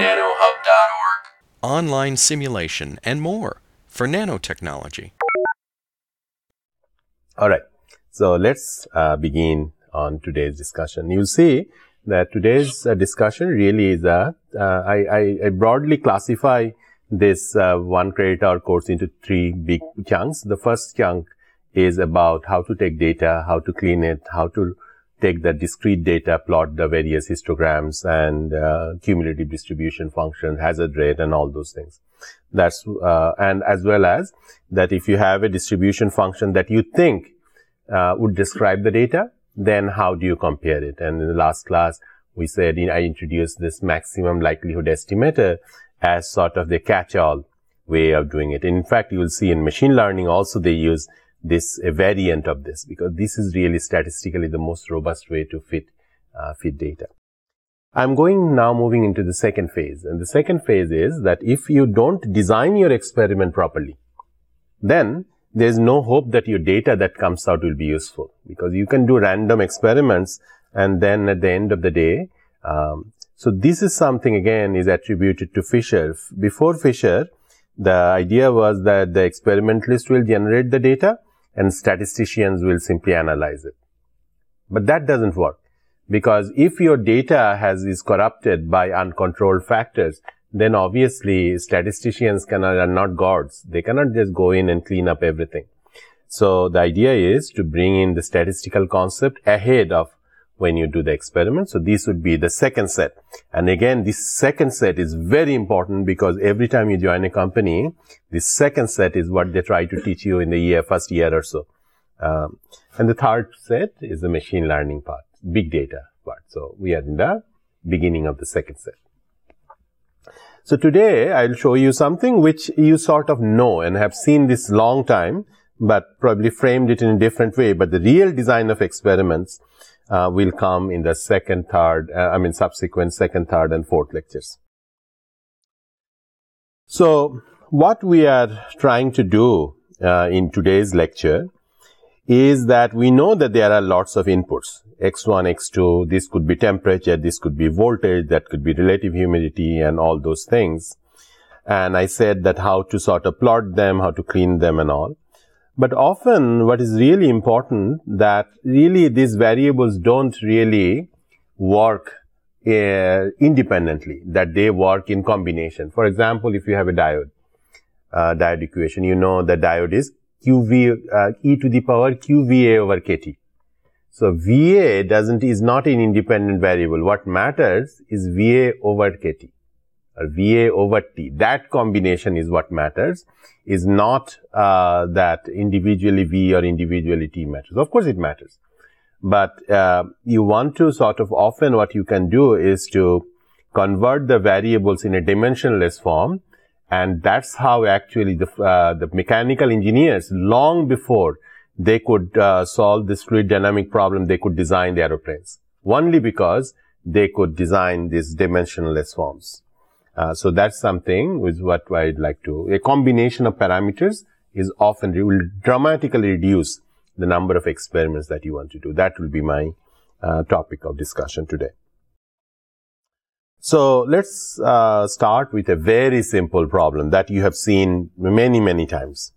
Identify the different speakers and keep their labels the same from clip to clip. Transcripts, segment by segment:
Speaker 1: nanohub.org.
Speaker 2: Online simulation and more for nanotechnology.
Speaker 3: All right, so let's begin on today's discussion. You'll see that today's discussion really is I broadly classify this 1 credit hour course into 3 big chunks. The first chunk is about how to take data, how to clean it, how to take the discrete data, plot the various histograms and cumulative distribution function, hazard rate, and all those things. That's and as well as that if you have a distribution function that you think would describe the data, then how do you compare it? And in the last class, we said I introduced this maximum likelihood estimator as sort of the catch-all way of doing it. In fact, you will see in machine learning also they use a variant of this, because this is really statistically the most robust way to fit data. I'm moving into the second phase. And the second phase is that if you don't design your experiment properly, then there's no hope that your data that comes out will be useful, because you can do random experiments and then at the end of the day, so this is something again is attributed to Fisher. Before Fisher, the idea was that the experimentalist will generate the data and statisticians will simply analyze it. But that doesn't work, because if your data is corrupted by uncontrolled factors, then obviously statisticians are not gods. They cannot just go in and clean up everything. So the idea is to bring in the statistical concept ahead of when you do the experiment. So this would be the second set. And again, this second set is very important, because every time you join a company, this second set is what they try to teach you in the first year or so. And the third set is the machine learning part, big data part. So we are in the beginning of the second set. So today I'll show you something which you sort of know and have seen this long time, but probably framed it in a different way. But the real design of experiments will come in the subsequent second, third, and fourth lectures. So what we are trying to do in today's lecture is that we know that there are lots of inputs, x1, x2, this could be temperature, this could be voltage, that could be relative humidity, and all those things. And I said that how to sort of plot them, how to clean them and all. But often what is really important, that really these variables don't really work independently, that they work in combination. For example, if you have a diode equation, you know the diode is e to the power QVA over KT. So VA is not an independent variable. What matters is VA over KT or VA over T. That combination is what matters, is not that individually V or individually T matters. Of course it matters. But you want to sort of, often what you can do is to convert the variables in a dimensionless form. And that's how actually the mechanical engineers, long before they could solve this fluid dynamic problem, they could design the aeroplanes, only because they could design these dimensionless forms. So that's something with what I'd like to. A combination of parameters is often will dramatically reduce the number of experiments that you want to do. That will be my topic of discussion today. So let's start with a very simple problem that you have seen many, many times.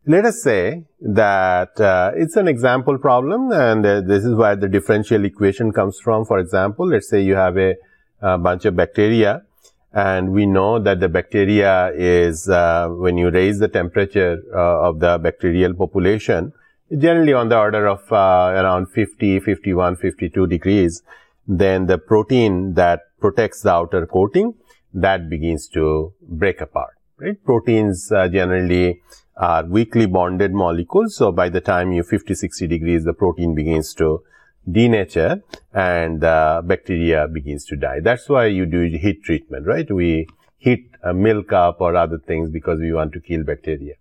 Speaker 3: Let us say that it's an example problem, and this is where the differential equation comes from. For example, let's say you have a bunch of bacteria, and we know that the bacteria is, when you raise the temperature of the bacterial population, generally on the order of around 50, 51, 52 degrees, then the protein that protects the outer coating, that begins to break apart, right? Proteins generally are weakly bonded molecules. So by the time you 50, 60 degrees, the protein begins to denature and the bacteria begins to die. That's why you do heat treatment, right? We heat a milk up or other things because we want to kill bacteria.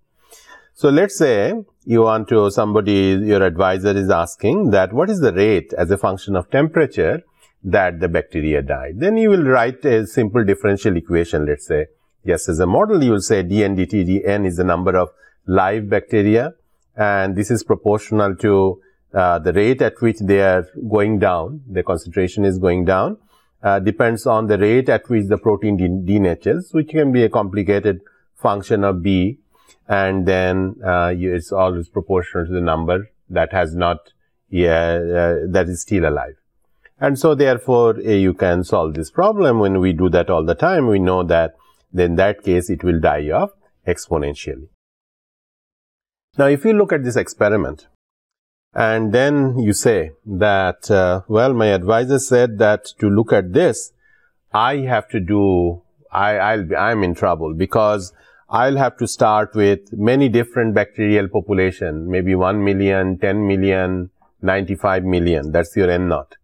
Speaker 3: So let's say you want to, your advisor is asking that what is the rate as a function of temperature that the bacteria died. Then you will write a simple differential equation, let's say. Yes, as a model, you will say dn dt, dn is the number of live bacteria, and this is proportional to the rate at which they are going down, the concentration is going down, depends on the rate at which the protein denatures, which can be a complicated function of B, and then it's always proportional to the number that has not, that is still alive. And so therefore, you can solve this problem. When we do that all the time, we know that in that case, it will die off exponentially. Now, if you look at this experiment, and then you say that, well, my advisor said that to look at this, I have to do, I'm in trouble because I'll have to start with many different bacterial population, maybe 1 million, 10 million, 95 million. That's your N naught.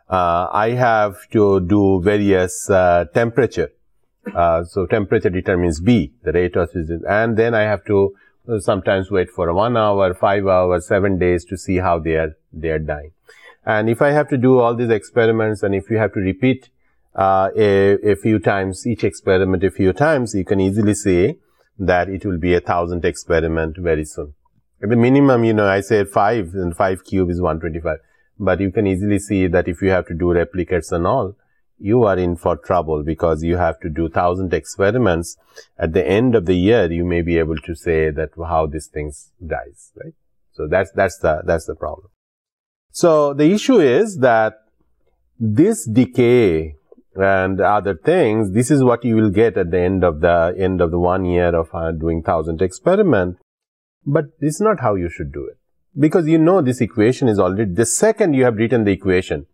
Speaker 3: I have to do various temperature. So temperature determines B, the rate of, and then I have to sometimes wait for 1 hour, 5 hours, 7 days to see how they are dying. And if I have to do all these experiments, and if you have to repeat a few times, each experiment a few times, you can easily say that it will be 1,000 experiment very soon. At the minimum, I said 5, and 5 cube is 125. But you can easily see that if you have to do replicates and all, you are in for trouble because you have to do 1,000 experiments. At the end of the year, you may be able to say that how this thing dies, right? So that's the problem. So the issue is that this decay and other things, this is what you will get at the end of the 1 year of doing 1,000 experiment. But this is not how you should do it. Because this equation is already, the second you have written the equation,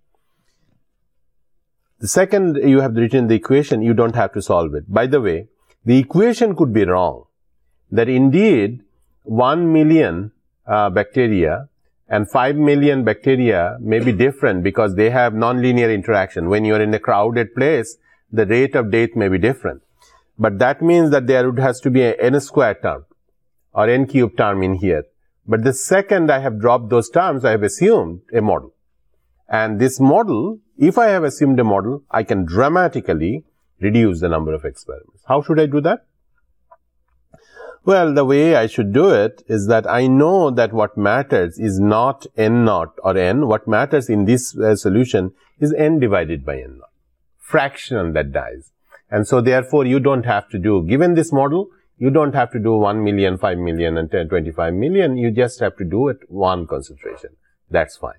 Speaker 3: you don't have to solve it. By the way, the equation could be wrong. That indeed, 1 million bacteria and 5 million bacteria may be different because they have nonlinear interaction. When you are in a crowded place, the rate of death may be different. But that means that there has to be an n square term or n cube term in here. But the second I have dropped those terms, I have assumed a model. And this model, if I have assumed a model, I can dramatically reduce the number of experiments. How should I do that? Well, the way I should do it is that I know that what matters is not n naught or n. What matters in this solution is n divided by n naught. Fraction that dies. And so therefore, you don't have to do, given this model, you don't have to do 1 million, 5 million, and 25 million. You just have to do it one concentration. That's fine.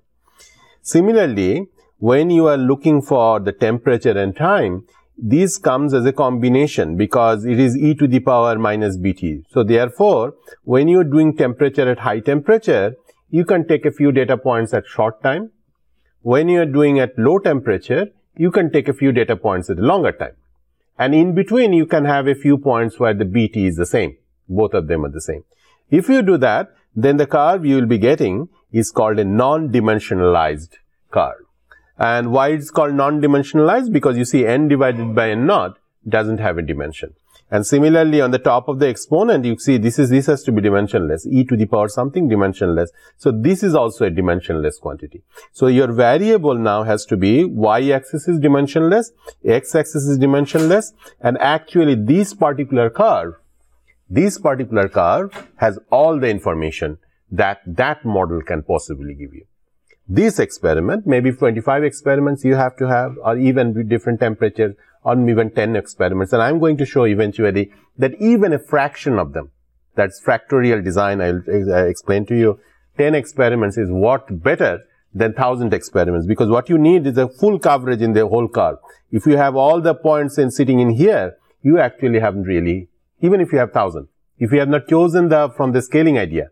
Speaker 3: Similarly, when you are looking for the temperature and time, this comes as a combination because it is e to the power minus bt. So therefore, when you are doing temperature at high temperature, you can take a few data points at short time. When you are doing at low temperature, you can take a few data points at a longer time. And in between, you can have a few points where the BT is the same. Both of them are the same. If you do that, then the curve you will be getting is called a non-dimensionalized curve. And why it's called non-dimensionalized? Because you see n divided by n naught doesn't have a dimension. And similarly, on the top of the exponent, you see this has to be dimensionless. E to the power something dimensionless. So this is also a dimensionless quantity. So your variable now has to be y-axis is dimensionless, x-axis is dimensionless, and actually this particular curve has all the information that model can possibly give you. This experiment, maybe 25 experiments you have to have, or even with different temperatures, or even 10 experiments. And I'm going to show eventually that even a fraction of them, that's factorial design, I'll explain to you, 10 experiments is better than 1,000 experiments, because what you need is a full coverage in the whole curve. If you have all the points sitting in here, you actually haven't really, even if you have 1,000, if you have not chosen from the scaling idea.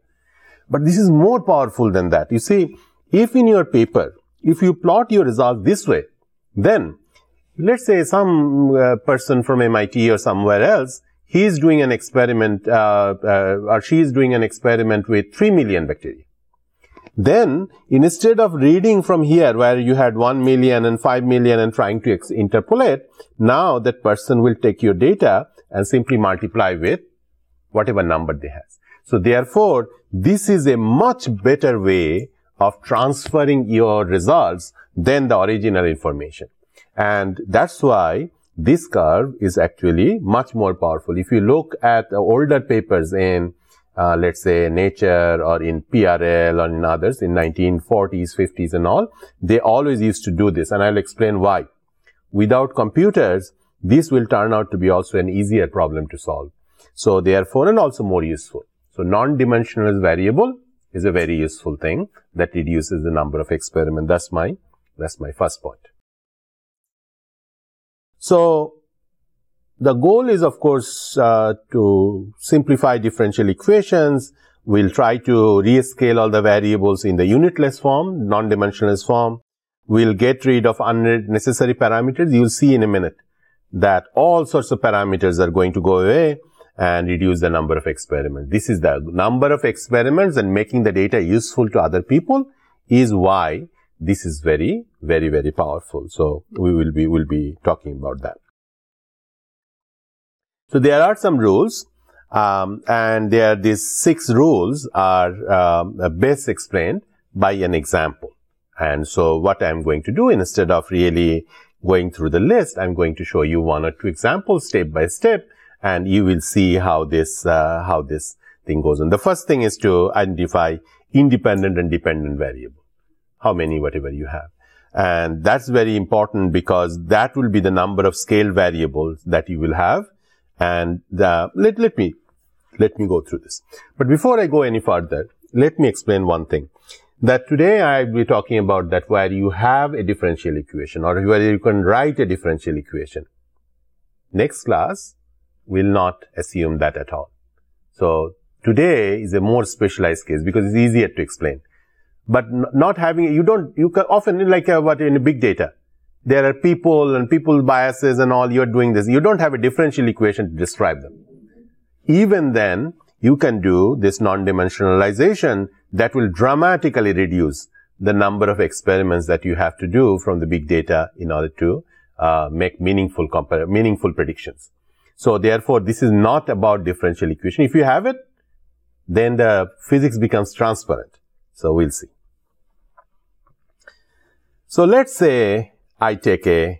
Speaker 3: But this is more powerful than that. You see, if in your paper, if you plot your result this way, then let's say some person from MIT or somewhere else, he is doing an experiment, or she is doing an experiment with 3 million bacteria. Then, instead of reading from here where you had 1 million and 5 million and trying to interpolate, now that person will take your data and simply multiply with whatever number they have. So therefore, this is a much better way of transferring your results than the original information. And that's why this curve is actually much more powerful. If you look at the older papers in, let's say, Nature or in PRL or in others in 1940s, 50s and all, they always used to do this. And I'll explain why. without computers, this will turn out to be also an easier problem to solve. So therefore, and also more useful. So non-dimensional variable is a very useful thing that reduces the number of experiments. That's my first point. So the goal is, of course, to simplify differential equations. We'll try to rescale all the variables in the unitless form, non-dimensionless form. We'll get rid of unnecessary parameters. You'll see in a minute that all sorts of parameters are going to go away and reduce the number of experiments. This is the number of experiments, and making the data useful to other people is why this is very, very, very powerful. So we'll be talking about that. So there are some rules, and these 6 rules are best explained by an example. And so what I'm going to do, instead of really going through the list, I'm going to show you 1 or 2 examples step by step, and you will see how this thing goes on. The first thing is to identify independent and dependent variable. How many, whatever you have. And that's very important because that will be the number of scale variables that you will have. And let me go through this. But before I go any further, let me explain one thing. That today I will be talking about that where you have a differential equation or where you can write a differential equation. Next class will not assume that at all. So today is a more specialized case because it's easier to explain. But not having, you can often, like in a big data, there are people and people biases and all, you're doing this. You don't have a differential equation to describe them. Even then, you can do this non-dimensionalization that will dramatically reduce the number of experiments that you have to do from the big data in order to make meaningful predictions. So therefore, this is not about differential equation. If you have it, then the physics becomes transparent. So we'll see. So let's say I take a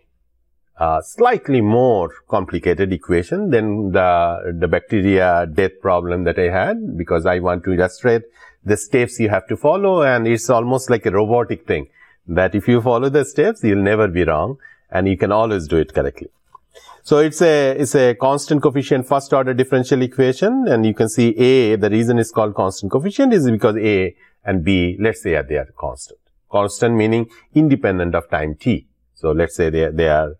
Speaker 3: slightly more complicated equation than the bacteria death problem that I had, because I want to illustrate the steps you have to follow, and it's almost like a robotic thing that if you follow the steps, you'll never be wrong and you can always do it correctly. So it's a constant coefficient first order differential equation, and you can see A, the reason it's called constant coefficient is because A and B, let's say they are constant. Constant meaning independent of time t. So let's say they are,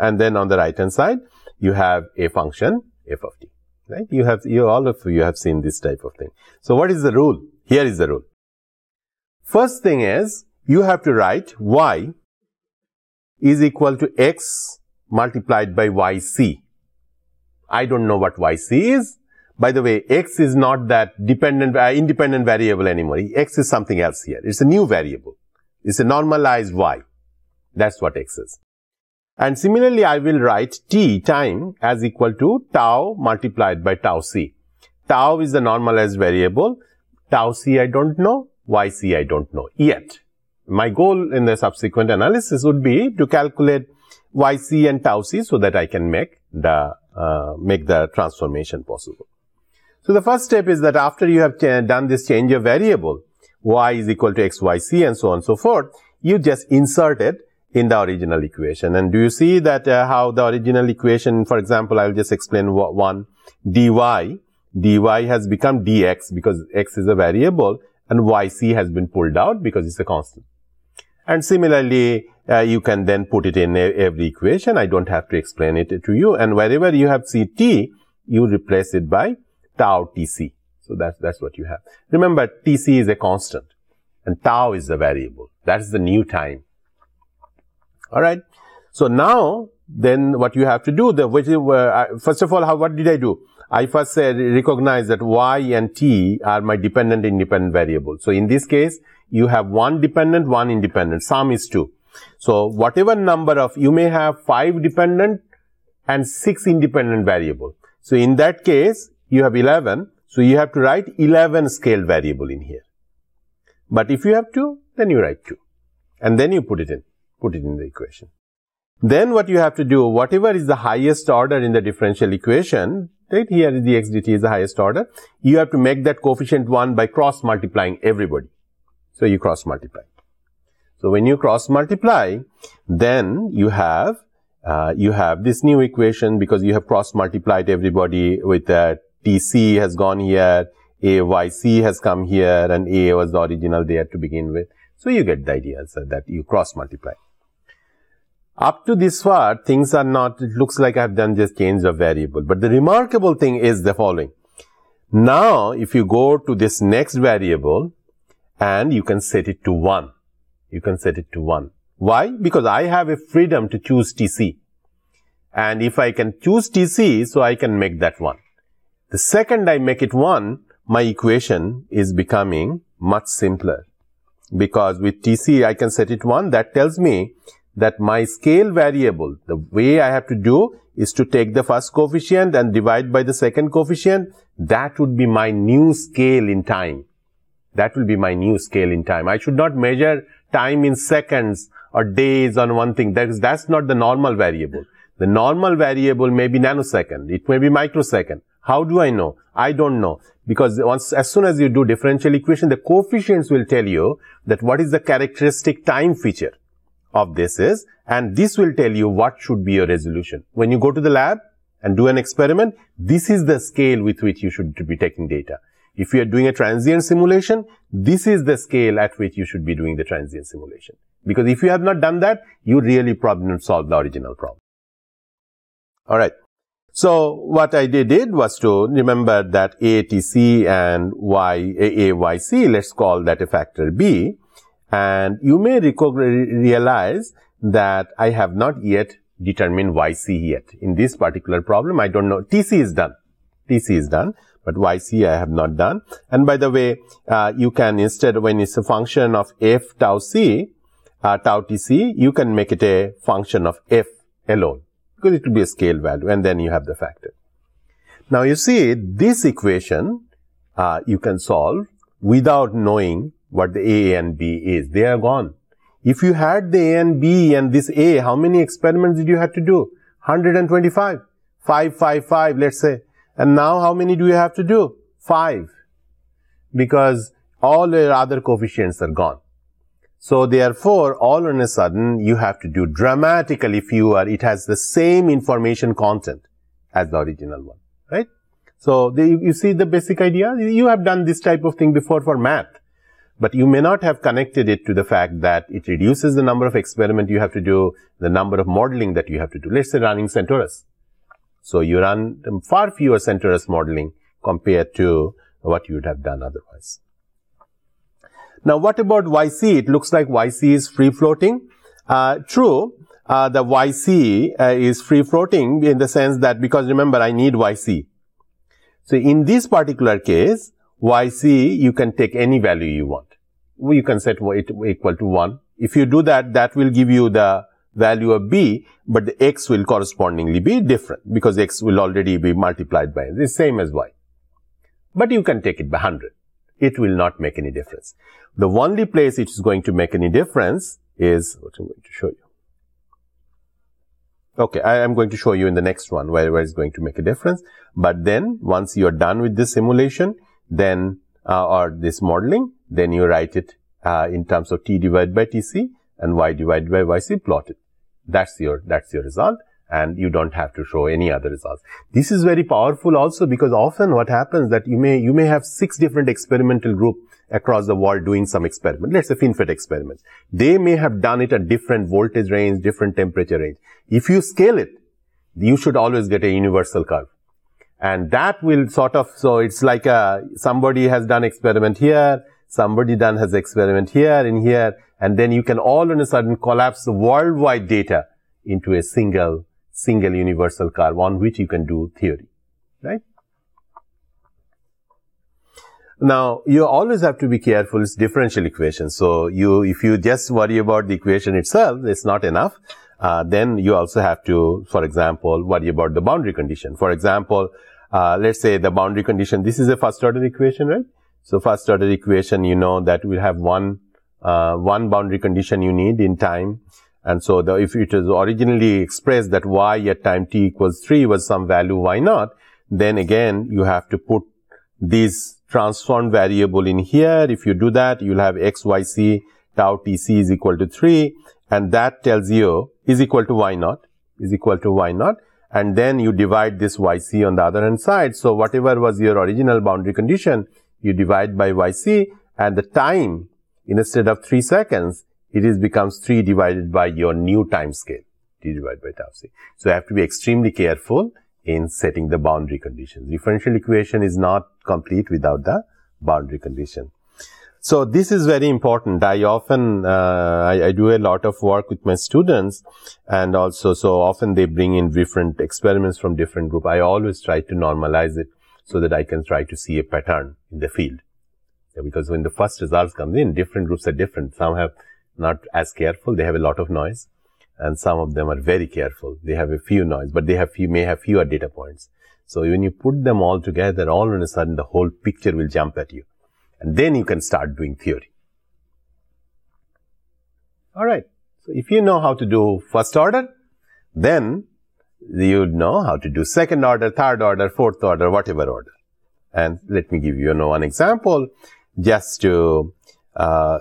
Speaker 3: and then on the right hand side, you have a function f of t, right? All of you have seen this type of thing. So what is the rule? Here is the rule. First thing is, you have to write y is equal to x multiplied by yc. I don't know what yc is. By the way, x is not that independent variable anymore. X is something else here. It's a new variable. It's a normalized y. That's what x is. And similarly, I will write t, time, as equal to tau multiplied by tau c. Tau is the normalized variable. Tau c I don't know. Yc I don't know yet. My goal in the subsequent analysis would be to calculate yc and tau c so that I can make the transformation possible. So the first step is that after you have done this change of variable, y is equal to xyc and so on and so forth, you just insert it in the original equation. And do you see that how the original equation, for example, I will just explain one, dy has become dx because x is a variable and yc has been pulled out because it's a constant. And similarly, you can then put it in every equation. I don't have to explain it to you. And wherever you have ct, you replace it by tau tc. So that's what you have. Remember, tc is a constant and tau is the variable. That is the new time. Alright. So now, then what you have to do, first of all, what did I do? I first said, recognize that y and t are my dependent independent variables. So in this case, you have one dependent, one independent. Sum is 2. So whatever number of, you may have 5 dependent and 6 independent variable. So in that case, you have 11. So you have to write 11 scale variable in here. But if you have 2, then you write 2. And then you put it in the equation. Then what you have to do, whatever is the highest order in the differential equation, right, here is the x dt is the highest order, you have to make that coefficient 1 by cross multiplying everybody. So you cross multiply. So when you cross multiply, then you have you have this new equation because you have cross-multiplied everybody with TC has gone here, AYC has come here, and A was the original there to begin with. So you get the idea that you cross-multiply. Up to this far, things are not, it looks like I've done just change of variable. But the remarkable thing is the following. Now, if you go to this next variable, and you can set it to 1. You can set it to 1. Why? Because I have a freedom to choose TC. And if I can choose TC, so I can make that 1. The second I make it 1, my equation is becoming much simpler. Because with TC, I can set it 1. That tells me that my scale variable, the way I have to do is to take the first coefficient and divide by the second coefficient. That would be my new scale in time. That will be my new scale in time. I should not measure time in seconds or days on one thing. That's not the normal variable. The normal variable may be nanosecond. It may be microsecond. How do I know? I don't know. Because as soon as you do differential equation, the coefficients will tell you that what is the characteristic time feature of this is, and this will tell you what should be your resolution. When you go to the lab and do an experiment, this is the scale with which you should be taking data. If you are doing a transient simulation, this is the scale at which you should be doing the transient simulation. Because if you have not done that, you really probably not solve the original problem. Alright. So what I did was to remember that ATC and AYC, let's call that a factor B. And you may realize that I have not yet determined YC yet. In this particular problem, I don't know. TC is done. TC is done. But YC I have not done. And by the way, you can instead, when it's a function of f tau c, tau tc, you can make it a function of f alone. Because it will be a scale value. And then you have the factor. Now you see, this equation, you can solve without knowing what the A and B is. They are gone. If you had the A and B and this A, how many experiments did you have to do? 125. 5, 5, 5, let's say. And now how many do you have to do? 5. Because all your other coefficients are gone. So therefore, all on a sudden, you have to do dramatically fewer. It has the same information content as the original one, right? So you see the basic idea? You have done this type of thing before for math. But you may not have connected it to the fact that it reduces the number of experiments you have to do, the number of modeling that you have to do. Let's say running Centaurus. So you run far fewer Centaurus modeling compared to what you would have done otherwise. Now, what about YC? It looks like YC is free floating. True, the YC is free floating in the sense that, because remember, I need YC. So in this particular case, YC, you can take any value you want. You can set it equal to 1. If you do that, that will give you the value of B, but the X will correspondingly be different because X will already be multiplied by the same as Y. But you can take it by 100. It will not make any difference. The only place it is going to make any difference is what I'm going to show you. Okay, I am going to show you in the next one where it's going to make a difference. But then once you are done with this simulation, then or this modeling, then you write it in terms of T divided by TC and Y divided by YC plotted. That's your result, and you don't have to show any other results. This is very powerful also because often what happens that you may have 6 different experimental groups across the world doing some experiment. Let's say FinFET experiments. They may have done it at different voltage range, different temperature range. If you scale it, you should always get a universal curve. And that will sort of, so it's like somebody has done experiment here, somebody has experiment here and here, and then you can all on a sudden collapse the worldwide data into a single universal curve on which you can do theory, right? Now, you always have to be careful. It's differential equations. So if you just worry about the equation itself, it's not enough. Then you also have to, for example, worry about the boundary condition. For example, let's say the boundary condition, this is a first order equation, right? So first order equation, you know that will have one boundary condition you need in time. And so if it was originally expressed that y at time t equals 3 was some value y naught, then again you have to put this transformed variable in here. If you do that, you'll have x, y, c, tau tc is equal to 3, and that tells you is equal to y naught. is equal to y0, and then you divide this yc on the other hand side. So whatever was your original boundary condition, you divide by yc, and the time, instead of 3 seconds, it becomes 3 divided by your new time scale, t divided by tau c. So you have to be extremely careful in setting the boundary conditions. Differential equation is not complete without the boundary condition. So this is very important. I often, I do a lot of work with my students, and also so often they bring in different experiments from different groups. I always try to normalize it so that I can try to see a pattern in the field. Because when the first results come in, different groups are different. Some have not as careful, they have a lot of noise, and some of them are very careful. They have a few noise, but they may have fewer data points. So when you put them all together, all of a sudden the whole picture will jump at you. And then you can start doing theory. Alright, so if you know how to do first order, then you know how to do second order, third order, fourth order, whatever order. And let me give you one example just to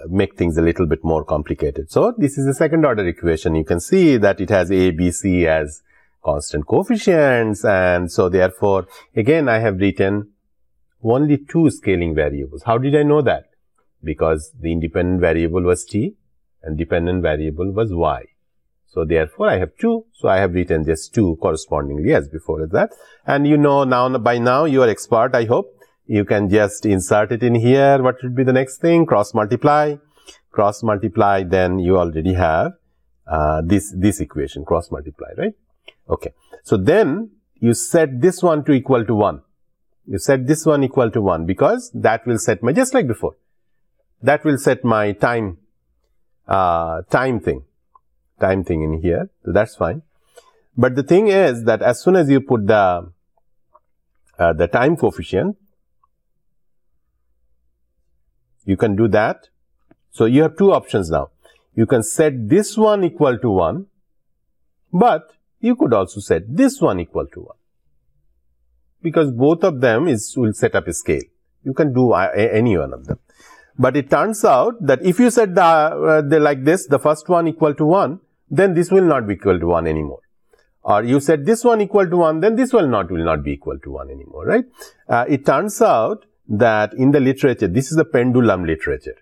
Speaker 3: make things a little bit more complicated. So this is the second order equation. You can see that it has A, B, C as constant coefficients, and so therefore again I have written only 2 scaling variables. How did I know that? Because the independent variable was t and dependent variable was y. So therefore I have 2. So I have written just 2 correspondingly as before that. And you know now, by now you are expert, I hope. You can just insert it in here. What should be the next thing? Cross multiply. Cross multiply, then you already have this equation, cross multiply, right? Okay. So then you set this one to equal to 1. You set this one equal to 1 because that will set my, just like before, that will set my time thing in here. So that's fine. But the thing is that as soon as you put the time coefficient, you can do that. So you have 2 options now. You can set this one equal to 1, but you could also set this one equal to 1. Because both of them will set up a scale. You can do any one of them. But it turns out that if you set like this, the first one equal to 1, then this will not be equal to 1 anymore. Or you set this one equal to 1, then this will not be equal to 1 anymore, right? It turns out that in the literature, this is the pendulum literature.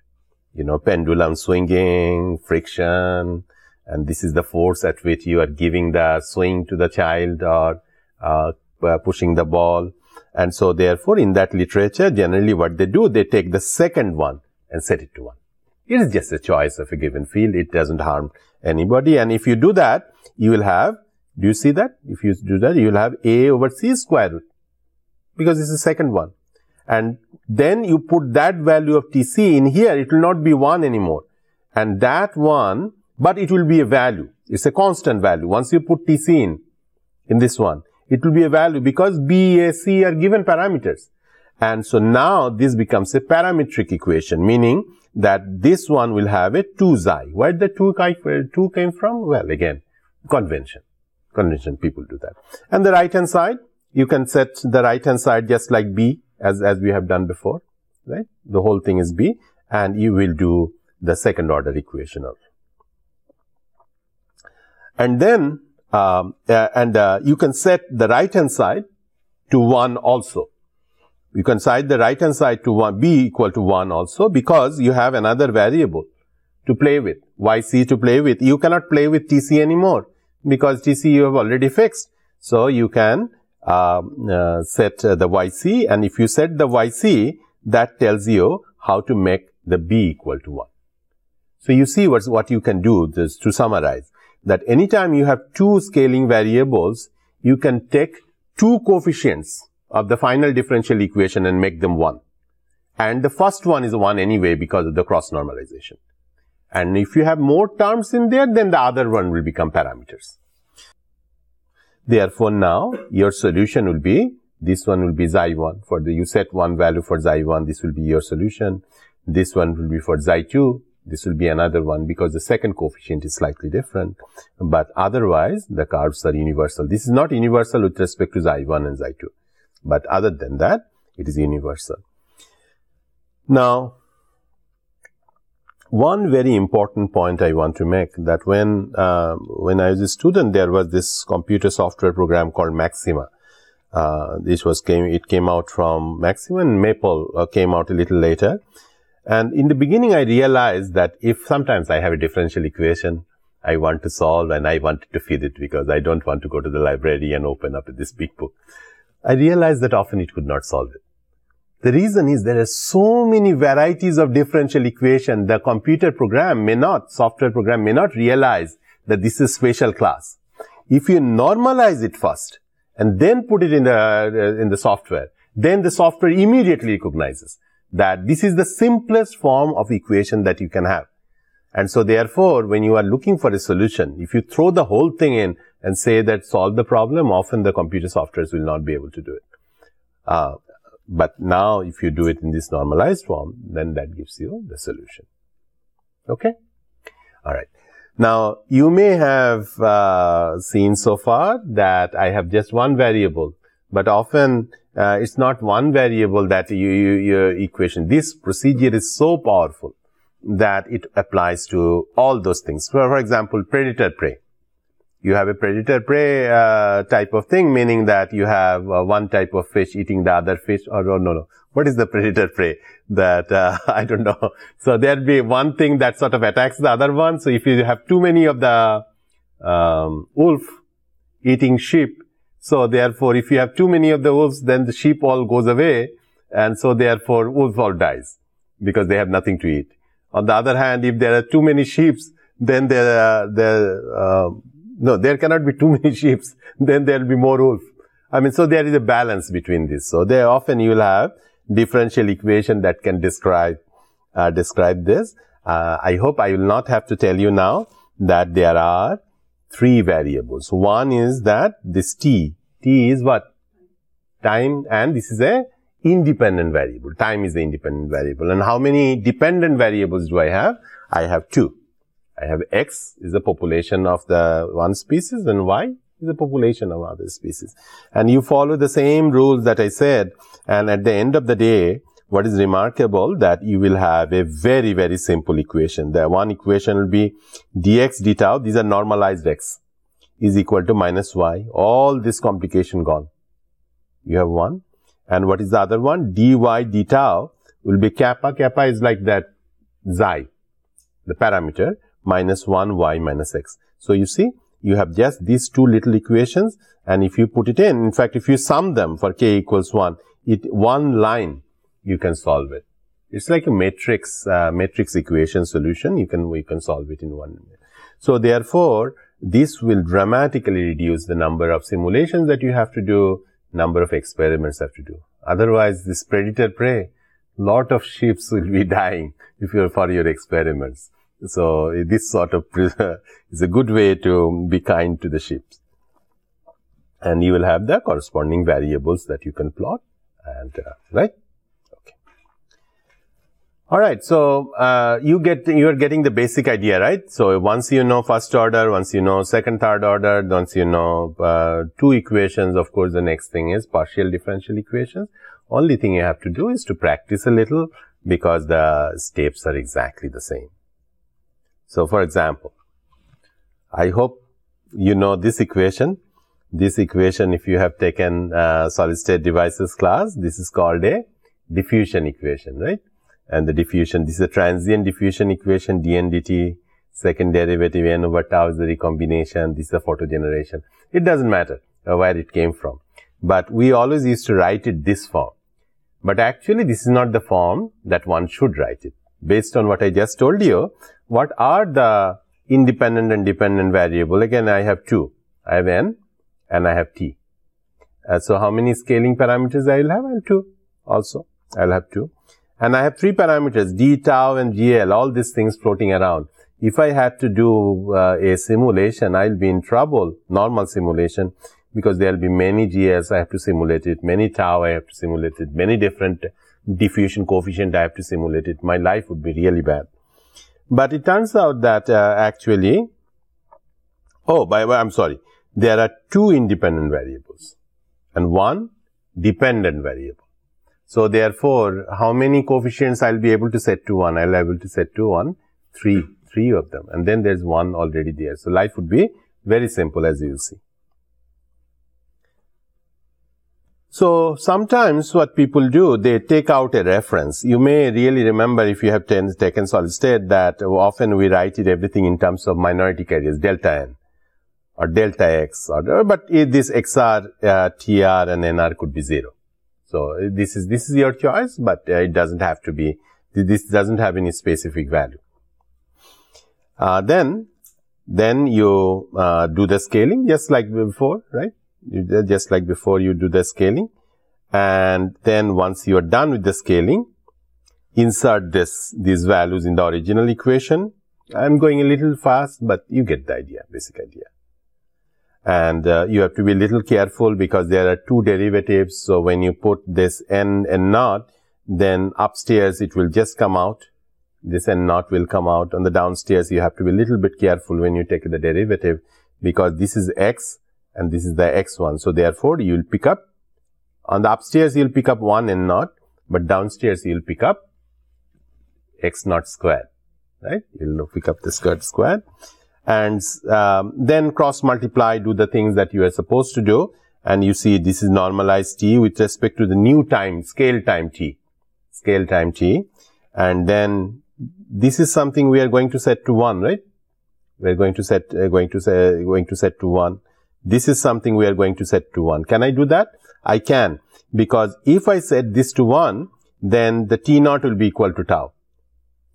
Speaker 3: You know, pendulum swinging, friction, and this is the force at which you are giving the swing to the child or pushing the ball. And so therefore in that literature, generally what they do, they take the second one and set it to 1. It is just a choice of a given field. It doesn't harm anybody. And if you do that, you will have, do you see that? If you do that, you will have A over C square root, because this is the second one. And then you put that value of TC in here, it will not be 1 anymore. And that one, but it will be a value. It's a constant value. Once you put TC in this one, it will be a value because B, A, C are given parameters. And so now this becomes a parametric equation, meaning that this one will have a 2 xi. Where did the 2 came from? Well, again, convention. Convention, people do that. And the right hand side, you can set the right hand side just like B as we have done before, right? The whole thing is B, and you will do the second order equation also. And then you can set the right hand side to 1 also. You can set the right hand side to 1, B equal to 1 also, because you have another variable to play with, YC to play with. You cannot play with TC anymore because TC you have already fixed. So you can set the YC, and if you set the YC, that tells you how to make the B equal to 1. So you see what you can do, just to summarize, that anytime you have 2 scaling variables, you can take 2 coefficients of the final differential equation and make them 1. And the first one is 1 anyway because of the cross normalization. And if you have more terms in there, then the other one will become parameters. Therefore, now your solution will be, this one will be xi1. You set one value for xi1, this will be your solution. This one will be for xi2. This will be another one because the second coefficient is slightly different. But otherwise, the curves are universal. This is not universal with respect to xi1 and xi2. But other than that, it is universal. Now, One very important point I want to make, that when I was a student, there was this computer software program called Maxima. It came out from Maxima, and Maple came out a little later. And in the beginning, I realized that if sometimes I have a differential equation I want to solve and I wanted to feed it because I don't want to go to the library and open up this big book, I realized that often it could not solve it. The reason is there are so many varieties of differential equation. The software program may not realize that this is spatial class. If you normalize it first and then put it in the software, then the software immediately recognizes that this is the simplest form of equation that you can have. And so therefore, when you are looking for a solution, if you throw the whole thing in and say that solve the problem, often the computer softwares will not be able to do it. But now, if you do it in this normalized form, then that gives you the solution. Okay? All right. Now, you may have seen so far that I have just one variable, but often it's not one variable that your equation. This procedure is so powerful that it applies to all those things. For example, predator-prey. You have a predator-prey type of thing, meaning that you have one type of fish eating the other fish. Or no. What is the predator-prey? That I don't know. So there'll be one thing that sort of attacks the other one. So if you have too many of the wolf eating sheep, so therefore if you have too many of the wolves, then the sheep all goes away, and so therefore wolf all dies because they have nothing to eat. On the other hand, if there are too many sheep, then there cannot be too many sheep, then there will be more wolf. So there is a balance between this. So there often you will have differential equation that can describe this. I hope I will not have to tell you now that there are three variables. One is that this t is what? Time, and this is a independent variable. Time is the independent variable. And how many dependent variables do I have? I have two. I have x is the population of the one species, and y is the population of other species. And you follow the same rules that I said, and at the end of the day, what is remarkable that you will have a very, very simple equation. The one equation will be dx d tau, these are normalized x, is equal to minus y. All this complication gone. You have one. And what is the other one? dy d tau will be kappa. Kappa is like that xi, the parameter, minus 1 y minus x. So you see, you have just these two little equations, and if you put it in fact, if you sum them for k equals 1, one line, you can solve it. It's like a matrix equation solution. We can solve it in 1 minute. So therefore, this will dramatically reduce the number of simulations that you have to do, number of experiments have to do. Otherwise, this predator-prey, lot of sheep will be dying for your experiments. So this sort of is a good way to be kind to the sheep. And you will have the corresponding variables that you can plot, and right? Okay. All right. So you are getting the basic idea, right? So once you know first order, once you know second, third order, once you know two equations, of course, the next thing is partial differential equations. Only thing you have to do is to practice a little, because the steps are exactly the same. So, for example, I hope you know this equation. This equation, if you have taken solid-state devices class, this is called a diffusion equation, right? And the diffusion, this is a transient diffusion equation, dn dt, second derivative n over tau is the recombination, this is the photogeneration. It doesn't matter where it came from. But we always used to write it this form. But actually, this is not the form that one should write it. Based on what I just told you, what are the independent and dependent variable? Again, I have two. I have n and I have t. So how many scaling parameters I will have? I have two also. I will have two. And I have three parameters, d, tau and gl, all these things floating around. If I had to do a simulation, I will be in trouble, normal simulation, because there will be many gls I have to simulate it, many tau I have to simulate it, many different diffusion coefficient I have to simulate it. My life would be really bad. But it turns out that actually, I'm sorry, there are two independent variables and one dependent variable. So therefore, how many coefficients I'll be able to set to 1? I'll be able to set to 1. Three of them. And then there's one already there. So life would be very simple, as you will see. So sometimes what people do, they take out a reference. You may really remember, if you have taken solid state, that often we write it everything in terms of minority carriers, delta n or delta x, but this xr, tr and nr could be 0. So this is your choice, but it doesn't have to be, this doesn't have any specific value. Then you do the scaling just like before, right? Just like before, you do the scaling, and then once you are done with the scaling, insert these values in the original equation. I'm going a little fast, but you get the idea, basic idea. And you have to be a little careful because there are two derivatives. So when you put this n and naught, then upstairs it will just come out. This n naught will come out. On the downstairs, you have to be a little bit careful when you take the derivative, because this is x and this is the x1. So therefore, you will pick up, on the upstairs you will pick up 1 n naught, but downstairs you will pick up x naught squared, right? You will pick up the squared. And then cross multiply, do the things that you are supposed to do, and you see this is normalized t with respect to the new time, scale time t, and then this is something we are going to set to 1, right? We are going to set to 1. This is something we are going to set to 1. Can I do that? I can, because if I set this to 1, then the t naught will be equal to tau.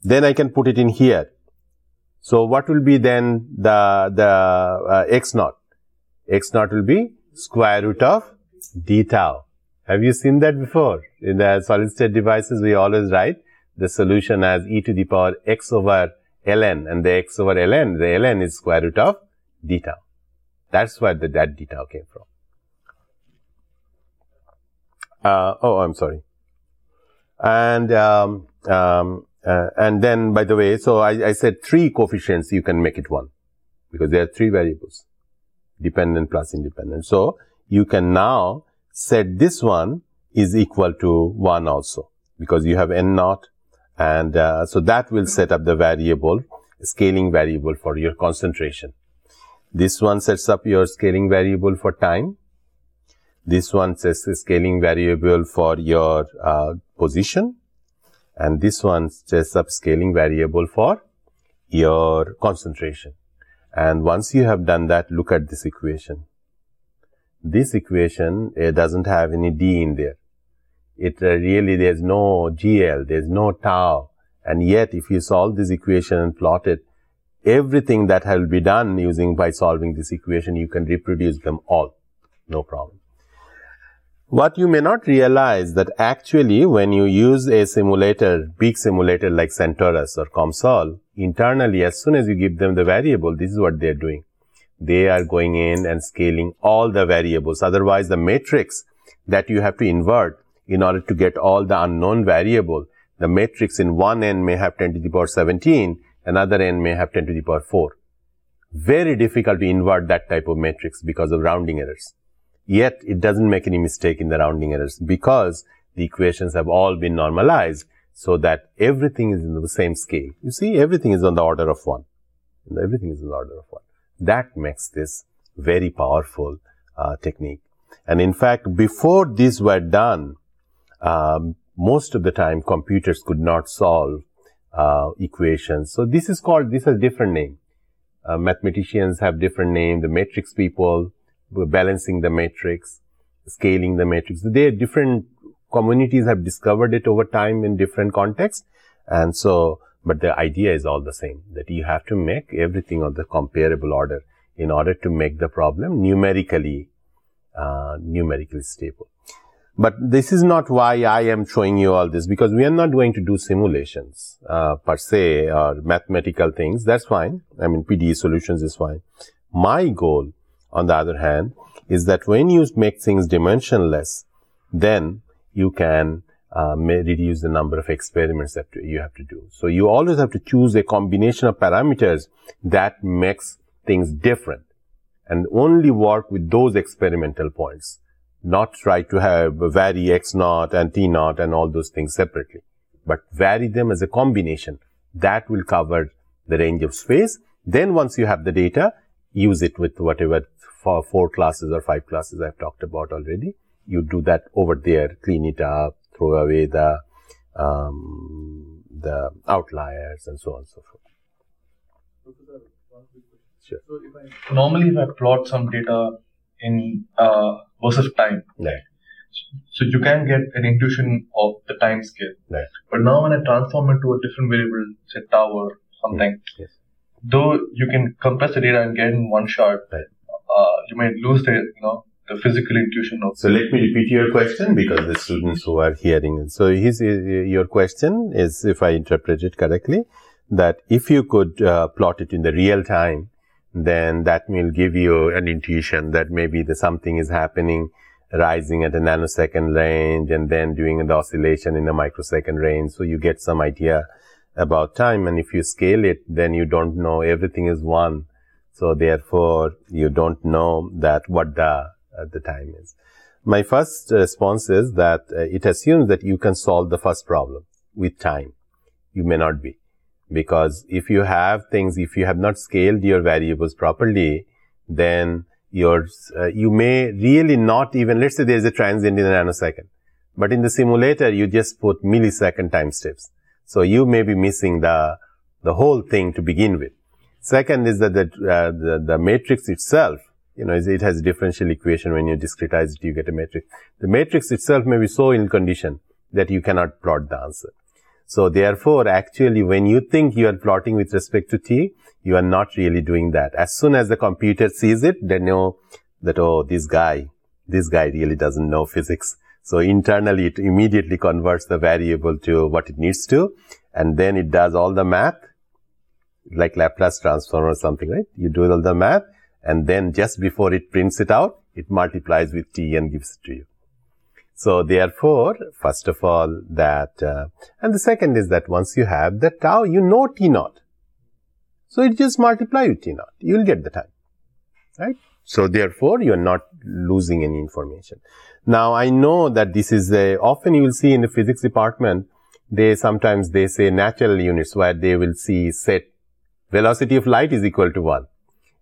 Speaker 3: Then I can put it in here. So what will be then the x naught? X naught will be square root of d tau. Have you seen that before? In the solid state devices, we always write the solution as e to the power x over ln, and the x over ln, the ln is square root of d tau. That's where that d tau came from. I'm sorry. And then, by the way, so I said 3 coefficients, you can make it 1, because there are 3 variables, dependent plus independent. So you can now set this one is equal to 1 also, because you have n naught, and so that will set up the variable, scaling variable for your concentration. This one sets up your scaling variable for time. This one sets a scaling variable for your position. And this one sets up scaling variable for your concentration. And once you have done that, look at this equation. This equation doesn't have any d in there. It really, there's no GL, there's no tau. And yet, if you solve this equation and plot it, everything that will be done by solving this equation, you can reproduce them all. No problem. What you may not realize that actually when you use a simulator, big simulator like Centaurus or COMSOL, internally as soon as you give them the variable, this is what they are doing. They are going in and scaling all the variables. Otherwise, the matrix that you have to invert in order to get all the unknown variable, the matrix in one n may have 10 to the power 17, another n may have 10 to the power 4. Very difficult to invert that type of matrix because of rounding errors. Yet, it doesn't make any mistake in the rounding errors because the equations have all been normalized so that everything is in the same scale. You see, everything is on the order of 1. Everything is on the order of 1. That makes this very powerful technique. And in fact, before these were done, most of the time computers could not solve equations. So this has a different name. Mathematicians have different name. The matrix people were balancing the matrix, scaling the matrix. They different communities have discovered it over time in different contexts. And so, but the idea is all the same, that you have to make everything on the comparable order in order to make the problem numerically stable. But this is not why I am showing you all this, because we are not going to do simulations per se or mathematical things. That's fine. I mean, PDE solutions is fine. My goal, on the other hand, is that when you make things dimensionless, then you can reduce the number of experiments that you have to do. So you always have to choose a combination of parameters that makes things different and only work with those experimental points, not try to vary x naught and t naught and all those things separately, but vary them as a combination. That will cover the range of space. Then once you have the data, use it with whatever 4 classes or 5 classes I've talked about already. You do that over there, clean it up, throw away the outliers and so on and so forth. Sure.
Speaker 1: So normally if I plot some data in versus time,
Speaker 3: right.
Speaker 1: So you can get an intuition of the time scale.
Speaker 3: Right.
Speaker 1: But now when I transform it to a different variable, say tower, something,
Speaker 3: yes.
Speaker 1: Though you can compress the data and get in one shot,
Speaker 3: right.
Speaker 1: You might lose the physical intuition of.
Speaker 3: So let me repeat your question because the students who are hearing it. So your question is, if I interpret it correctly, that if you could plot it in the real time, then that will give you an intuition that maybe something is happening, rising at a nanosecond range and then doing the oscillation in a microsecond range. So you get some idea about time. And if you scale it, then you don't know, everything is one. So therefore, you don't know that what the time is. My first response is that it assumes that you can solve the first problem with time. You may not be. Because if you have not scaled your variables properly, then you may really not even, let's say there is a transient in a nanosecond. But in the simulator, you just put millisecond time steps. So you may be missing the whole thing to begin with. Second is that the matrix itself, it has a differential equation. When you discretize it, you get a matrix. The matrix itself may be so ill conditioned that you cannot plot the answer. So therefore, actually, when you think you are plotting with respect to t, you are not really doing that. As soon as the computer sees it, they know that, oh, this guy really doesn't know physics. So internally, it immediately converts the variable to what it needs to, and then it does all the math, like Laplace transform or something, right? You do all the math, and then just before it prints it out, it multiplies with t and gives it to you. So therefore, first of all, and the second is that once you have the tau, you know t naught. So it just multiply with t naught. You will get the time, right? So therefore, you are not losing any information. Now, I know that this is often you will see in the physics department, sometimes they say natural units where they will see set velocity of light is equal to 1.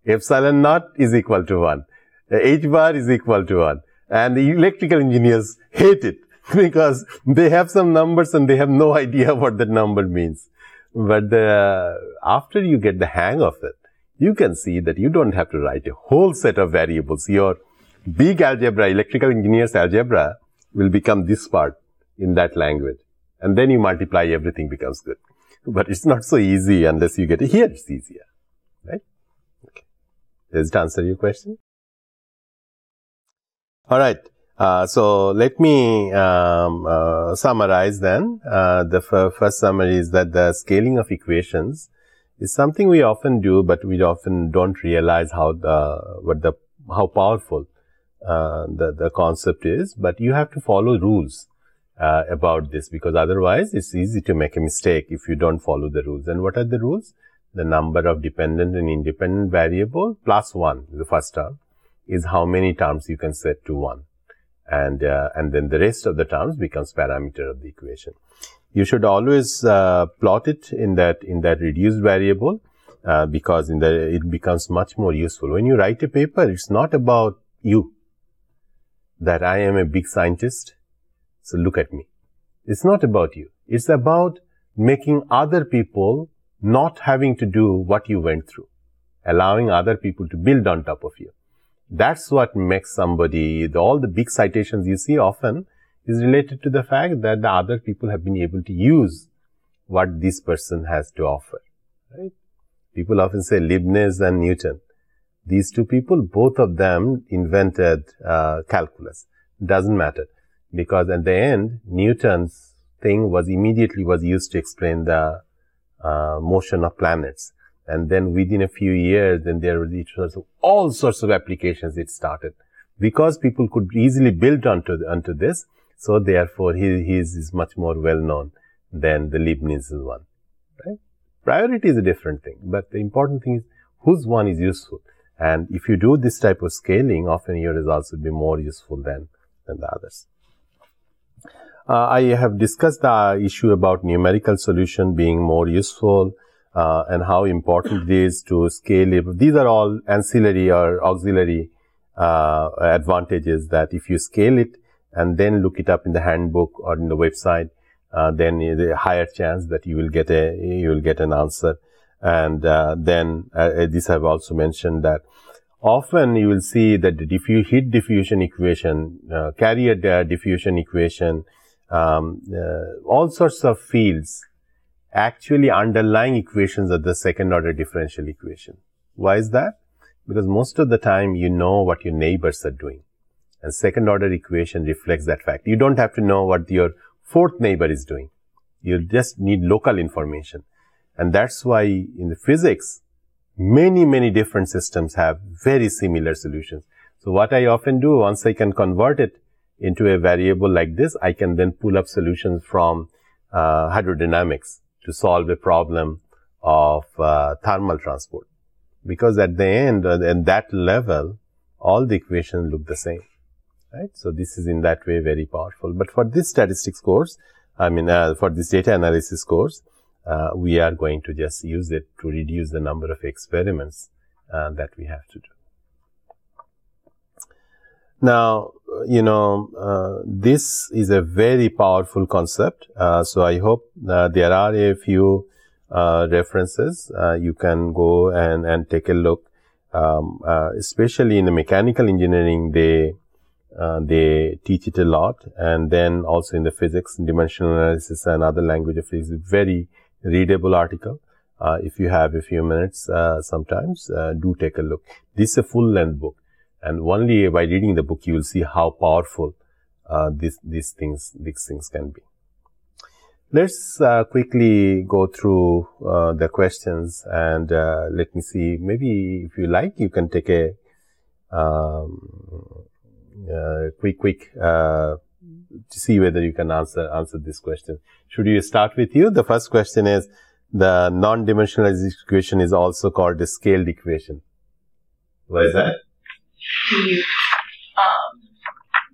Speaker 3: Epsilon naught is equal to 1. H bar is equal to 1. And the electrical engineers hate it because they have some numbers and they have no idea what that number means. But after you get the hang of it, you can see that you don't have to write a whole set of variables. Your big algebra, electrical engineers algebra, will become this part in that language. And then you multiply, everything becomes good. But it's not so easy unless you get it. Here it's easier, right? Okay. Does it answer your question? All right. So let me summarize then. The first summary is that the scaling of equations is something we often do, but we often don't realize how powerful the concept is. But you have to follow rules about this, because otherwise it's easy to make a mistake if you don't follow the rules. And what are the rules? The number of dependent and independent variable plus 1, the first term, is how many terms you can set to 1. And then the rest of the terms becomes parameter of the equation. You should always plot it in that reduced variable, because it becomes much more useful. When you write a paper, it's not about you, that I am a big scientist, so look at me. It's not about you. It's about making other people not having to do what you went through, allowing other people to build on top of you. That's what makes somebody, all the big citations you see often is related to the fact that the other people have been able to use what this person has to offer, right? People often say Leibniz and Newton. These two people, both of them invented calculus. Doesn't matter, because at the end, Newton's thing was used to explain the motion of planets. And then within a few years, then there was all sorts of applications it started, because people could easily build onto this. So therefore, his is much more well known than the Leibniz one, right? Priority is a different thing, but the important thing is whose one is useful. And if you do this type of scaling, often your results will be more useful than the others. I have discussed the issue about numerical solution being more useful. and how important it is to scale it. These are all ancillary or auxiliary advantages that if you scale it and then look it up in the handbook or in the website, then there's a higher chance that you will get an answer. And then this I've also mentioned that often you will see that if you hit diffusion equation, carrier diffusion equation, all sorts of fields, actually underlying equations are the second order differential equation. Why is that? Because most of the time you know what your neighbors are doing. And second order equation reflects that fact. You don't have to know what your fourth neighbor is doing. You just need local information. And that's why in the physics, many different systems have very similar solutions. So what I often do, once I can convert it into a variable like this, I can then pull up solutions from hydrodynamics to solve a problem of thermal transport. Because at the end, at that level, all the equations look the same. Right? So this is in that way very powerful. But for this statistics course, for this data analysis course, we are going to just use it to reduce the number of experiments that we have to do. Now, this is a very powerful concept. So I hope there are a few references. You can go and take a look. Especially in the mechanical engineering, they teach it a lot. And then also in the physics, dimensional analysis and other language of physics, very readable article. If you have a few minutes, sometimes, do take a look. This is a full-length book. And only by reading the book, you will see how powerful these things can be. Let's quickly go through the questions, and let me see. Maybe if you like, you can take a quick to see whether you can answer this question. Should we start with you? The first question is, the non-dimensionalization equation is also called the scaled equation. Why is that?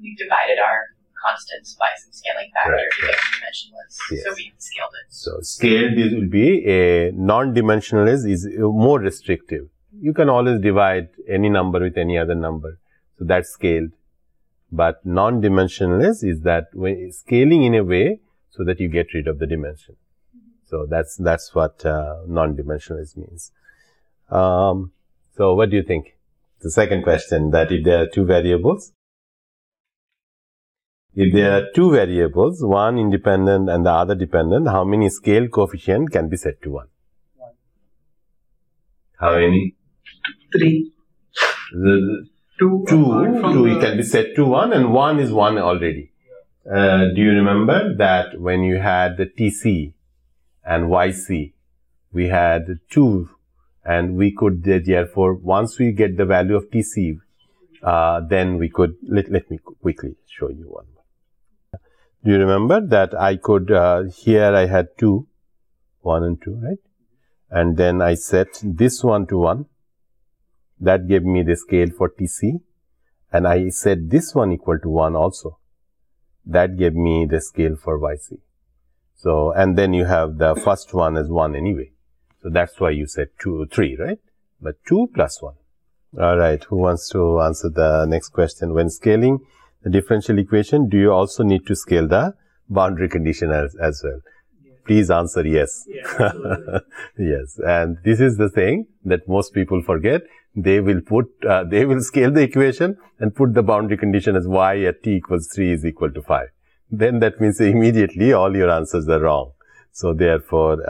Speaker 4: We divided our constants by some scaling factor to get dimensionless,
Speaker 3: Yes.
Speaker 4: so we scaled it.
Speaker 3: So scaled will be a non-dimensionless is more restrictive. You can always divide any number with any other number. So that's scaled. But non-dimensionless is that when scaling in a way so that you get rid of the dimension. So that's what non-dimensionless means. So what do you think? The second question, that if there are two variables, one independent and the other dependent, how many scale coefficient can be set to 1? How many?
Speaker 4: 3.
Speaker 3: Two can be set to 1, and 1 is 1 already. Do you remember that when you had the TC and YC, we had 2, and we could therefore, once we get the value of TC, then we could, let me quickly show you one more. Do you remember that I could, here I had 2, 1 and 2, right? And then I set this one to 1. That gave me the scale for TC. And I set this one equal to 1 also. That gave me the scale for YC. So, and then you have the first one as 1 anyway. So that's why you said 3, right? But 2 plus 1. All right. Who wants to answer the next question? When scaling the differential equation, do you also need to scale the boundary condition as well? Yes. Please answer yes.
Speaker 5: Yeah,
Speaker 3: Yes. And this is the thing that most people forget. They will scale the equation and put the boundary condition as y at t equals 3 is equal to 5. Then that means immediately all your answers are wrong. So therefore,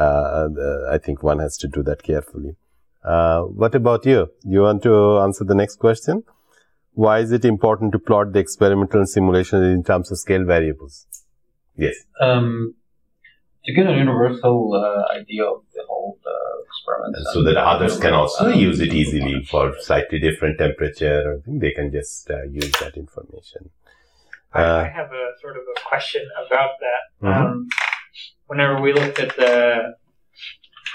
Speaker 3: I think one has to do that carefully. What about you? You want to answer the next question? Why is it important to plot the experimental and simulation in terms of scale variables? Yes.
Speaker 1: To get a universal idea of the whole experiment.
Speaker 3: And so that others can also use it easily for slightly different temperature. I think they can just use that information.
Speaker 5: I have a sort of a question about that. Whenever we looked at I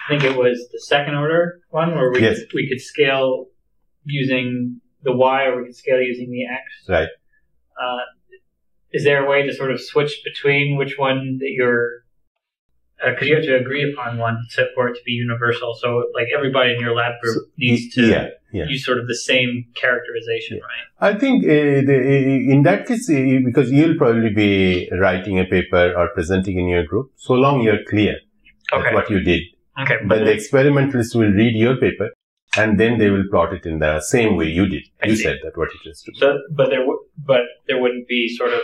Speaker 5: think it was the second order one, where we could scale using the y, or we could scale using the x.
Speaker 3: Right.
Speaker 5: Is there a way to sort of switch between which one that you're because you have to agree upon one for it to be universal. So, like, everybody in your lab group needs to use sort of the same characterization, right?
Speaker 3: I think in that case, because you'll probably be writing a paper or presenting in your group, so long you're clear with what you did.
Speaker 5: Okay.
Speaker 3: But the experimentalists will read your paper, and then they will plot it in the same way you did. You said that what it is to be.
Speaker 5: So, but there wouldn't be sort of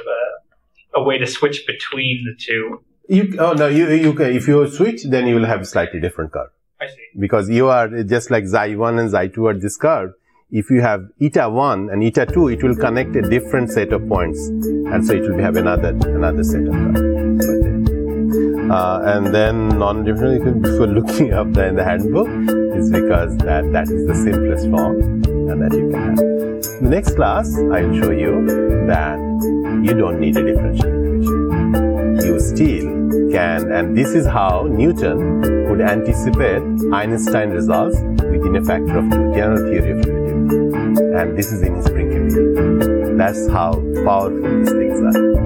Speaker 5: a way to switch between the two.
Speaker 3: If you switch, then you will have a slightly different curve.
Speaker 5: I see.
Speaker 3: Because you are just like xi1 and xi2 are this curve. If you have eta 1 and eta 2, it will connect a different set of points, and so it will have another set of curves. And then non-dimensionalization, before looking up in the handbook, is because that is the simplest form and that you can have. In the next class, I will show you that you don't need a differential equation. You still can, and this is how Newton would anticipate Einstein results within a factor of 2, general theory of relativity. And this is in his principle. That's how powerful these things are.